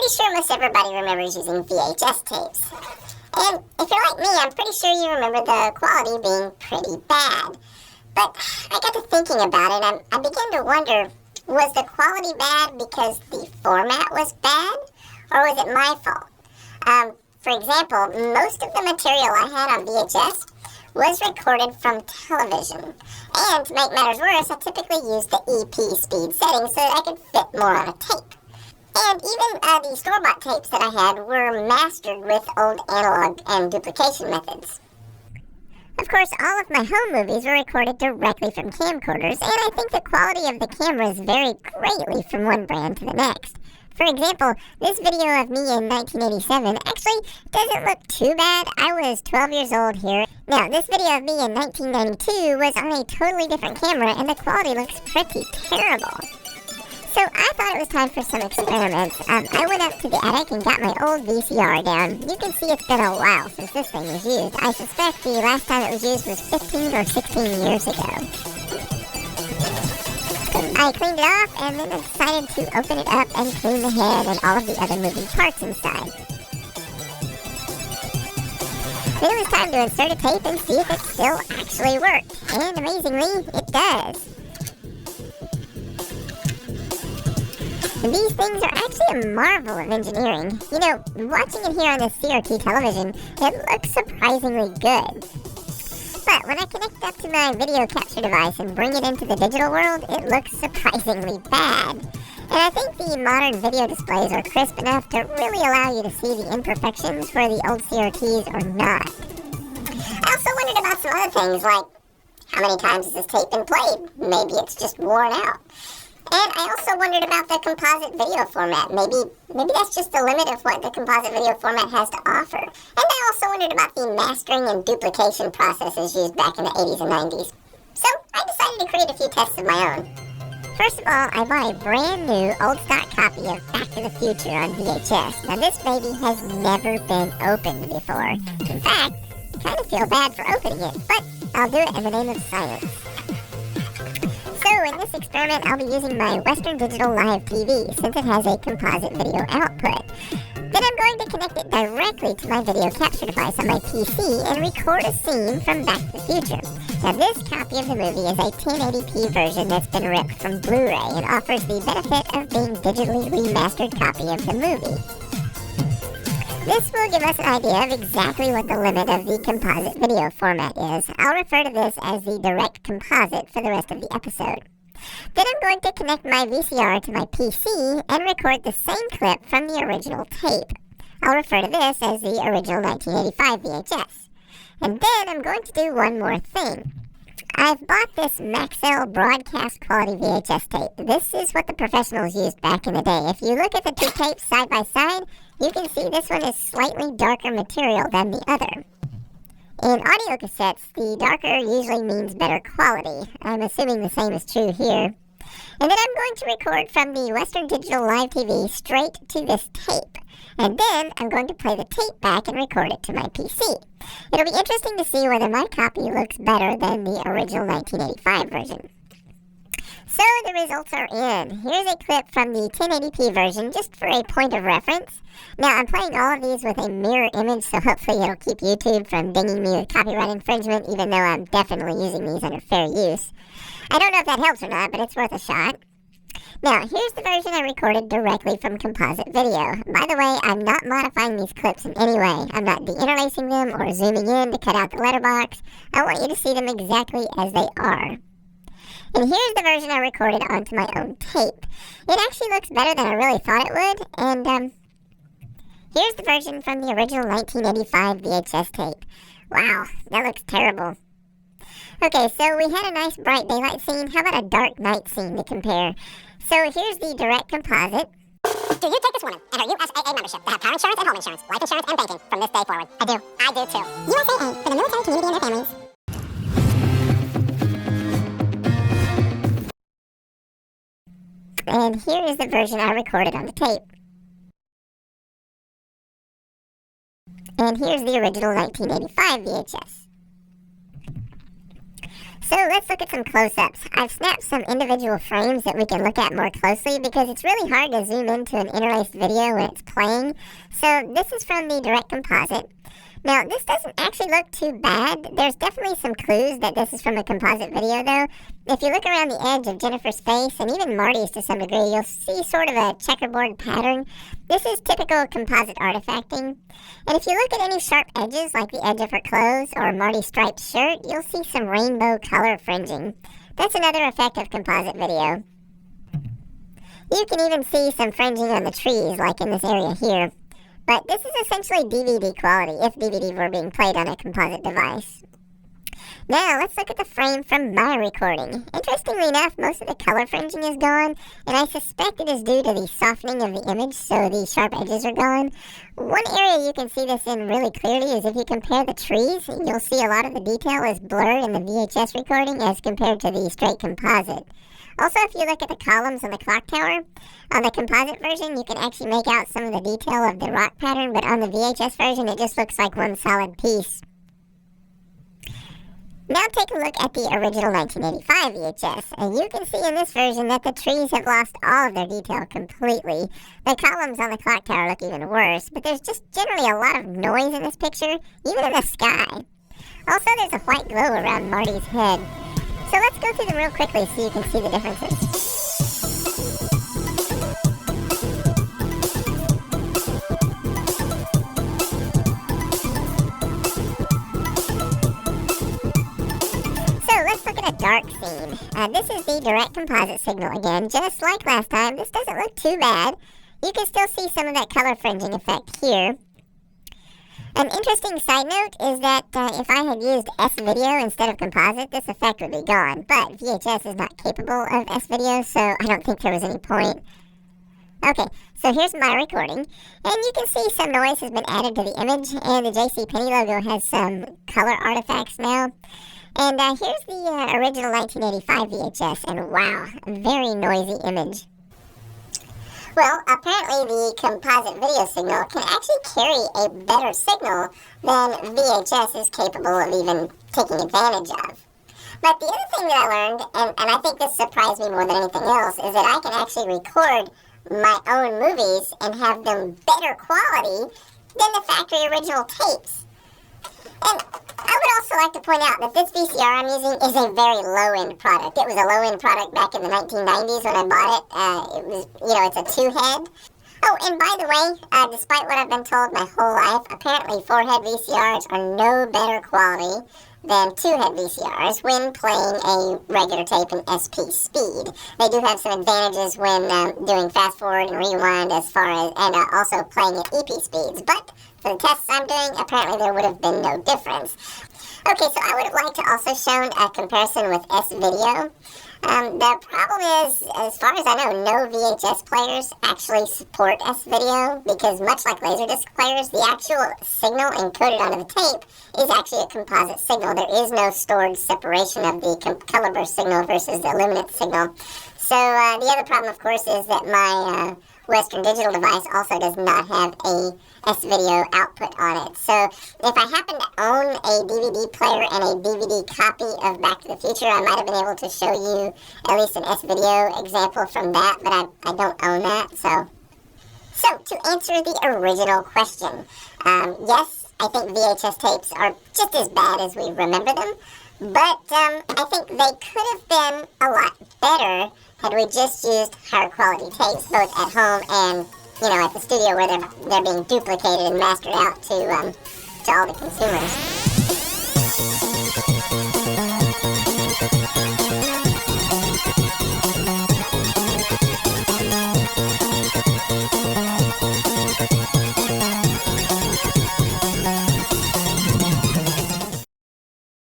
pretty sure most everybody remembers using VHS tapes. And if you're like me, I'm pretty sure you remember the quality being pretty bad. But I got to thinking about it, and I began to wonder, was the quality bad because the format was bad, or was it my fault? For example, most of the material I had on VHS was recorded from television. And to make matters worse, I typically used the EP speed setting so that I could fit more on a tape. And even the store-bought tapes that I had were mastered with old analog and duplication methods. Of course, all of my home movies were recorded directly from camcorders, and I think the quality of the cameras varied greatly from one brand to the next. For example, this video of me in 1987 actually doesn't look too bad. I was 12 years old here. Now, this video of me in 1992 was on a totally different camera, and the quality looks pretty terrible. So I thought it was time for some experiments. I went up to the attic and got my old VCR down. You can see it's been a while since this thing was used. I suspect the last time it was used was 15 or 16 years ago. I cleaned it off and then decided to open it up and clean the head and all of the other moving parts inside. Then it was time to insert a tape and see if it still actually worked. And amazingly, it does. These things are actually a marvel of engineering. You know, watching it here on the CRT television, it looks surprisingly good. But when I connect it up to my video capture device and bring it into the digital world, it looks surprisingly bad. And I think the modern video displays are crisp enough to really allow you to see the imperfections where the old CRTs are not. I also wondered about some other things, like how many times has this tape been played? Maybe it's just worn out. And I also wondered about the composite video format. Maybe that's just the limit of what the composite video format has to offer. And I also wondered about the mastering and duplication processes used back in the 80s and 90s. So I decided to create a few tests of my own. First of all, I bought a brand new old stock copy of Back to the Future on VHS. Now this baby has never been opened before. In fact, I kind of feel bad for opening it, but I'll do it in the name of science. So in this experiment, I'll be using my Western Digital Live TV since it has a composite video output. Then I'm going to connect it directly to my video capture device on my PC and record a scene from Back to the Future. Now this copy of the movie is a 1080p version that's been ripped from Blu-ray and offers the benefit of being digitally remastered copy of the movie. This will give us an idea of exactly what the limit of the composite video format is. I'll refer to this as the direct composite for the rest of the episode. Then I'm going to connect my VCR to my PC and record the same clip from the original tape. I'll refer to this as the original 1985 VHS. And then I'm going to do one more thing. I've bought this Maxell broadcast quality VHS tape. This is what the professionals used back in the day. If you look at the two tapes side by side, you can see this one is slightly darker material than the other. In audio cassettes, the darker usually means better quality. I'm assuming the same is true here. And then I'm going to record from the Western Digital Live TV straight to this tape. And then I'm going to play the tape back and record it to my PC. It'll be interesting to see whether my copy looks better than the original 1985 version. So the results are in. Here's a clip from the 1080p version just for a point of reference. Now I'm playing all of these with a mirror image, so hopefully it'll keep YouTube from dinging me with copyright infringement, even though I'm definitely using these under fair use. I don't know if that helps or not, but it's worth a shot. Now, here's the version I recorded directly from composite video. By the way, I'm not modifying these clips in any way. I'm not deinterlacing them or zooming in to cut out the letterbox. I want you to see them exactly as they are. And here's the version I recorded onto my own tape. It actually looks better than I really thought it would, and here's the version from the original 1985 VHS tape. Wow, that looks terrible. Okay, so we had a nice bright daylight scene. How about a dark night scene to compare? So here's the direct composite. Do you take this woman and her USAA membership to have car insurance and home insurance, life insurance and banking from this day forward? I do. I do too. USAA for the military community and their families. And here is the version I recorded on the tape. And here's the original 1985 VHS. So let's look at some close-ups. I've snapped some individual frames that we can look at more closely because it's really hard to zoom into an interlaced video when it's playing. So this is from the direct composite. Now, this doesn't actually look too bad. There's definitely some clues that this is from a composite video, though. If you look around the edge of Jennifer's face, and even Marty's to some degree, you'll see sort of a checkerboard pattern. This is typical composite artifacting. And if you look at any sharp edges, like the edge of her clothes or Marty's striped shirt, you'll see some rainbow color fringing. That's another effect of composite video. You can even see some fringing on the trees, like in this area here. But this is essentially DVD quality, if DVD were being played on a composite device. Now, let's look at the frame from my recording. Interestingly enough, most of the color fringing is gone, and I suspect it is due to the softening of the image, so the sharp edges are gone. One area you can see this in really clearly is if you compare the trees, you'll see a lot of the detail is blurred in the VHS recording as compared to the straight composite. Also, if you look at the columns on the clock tower, on the composite version, you can actually make out some of the detail of the rock pattern, but on the VHS version, it just looks like one solid piece. Now take a look at the original 1985 VHS, and you can see in this version that the trees have lost all of their detail completely. The columns on the clock tower look even worse, but there's just generally a lot of noise in this picture, even in the sky. Also, there's a white glow around Marty's head. So let's go through them real quickly so you can see the differences. So let's look at a dark scene. This is the direct composite signal again. Just like last time, this doesn't look too bad. You can still see some of that color fringing effect here. An interesting side note is that if I had used S-video instead of composite, this effect would be gone. But VHS is not capable of S-video, so I don't think there was any point. Okay, so here's my recording, and you can see some noise has been added to the image, and the JCPenney logo has some color artifacts now. And here's the original 1985 VHS, and wow, very noisy image. Well, apparently the composite video signal can actually carry a better signal than VHS is capable of even taking advantage of. But the other thing that I learned, and I think this surprised me more than anything else, is that I can actually record my own movies and have them better quality than the factory original tapes. And I would also like to point out that this VCR I'm using is a very low-end product. It was a low-end product back in the 1990s when I bought it. It was, it's a two-head. Oh, and by the way, despite what I've been told my whole life, apparently four-head VCRs are no better quality than two-head VCRs when playing a regular tape in SP speed. They do have some advantages when doing fast-forward and rewind as far as, and also playing at EP speeds. But for the tests I'm doing, apparently there would have been no difference. Okay, so I would have liked to also shown a comparison with S-video. The problem is, as far as I know, no VHS players actually support S-video because much like Laserdisc players, the actual signal encoded onto the tape is actually a composite signal. There is no stored separation of the color burst signal versus the luminance signal. So the other problem, of course, is that my Western Digital device also does not have a S-video output on it. So if I happen to own a DVD player and a DVD copy of Back to the Future, I might have been able to show you at least an S-video example from that, but I don't own that. So to answer the original question, yes, I think VHS tapes are just as bad as we remember them, but I think they could have been a lot better had we just used higher quality tapes, both at home and, at the studio where they're being duplicated and mastered out to all the consumers.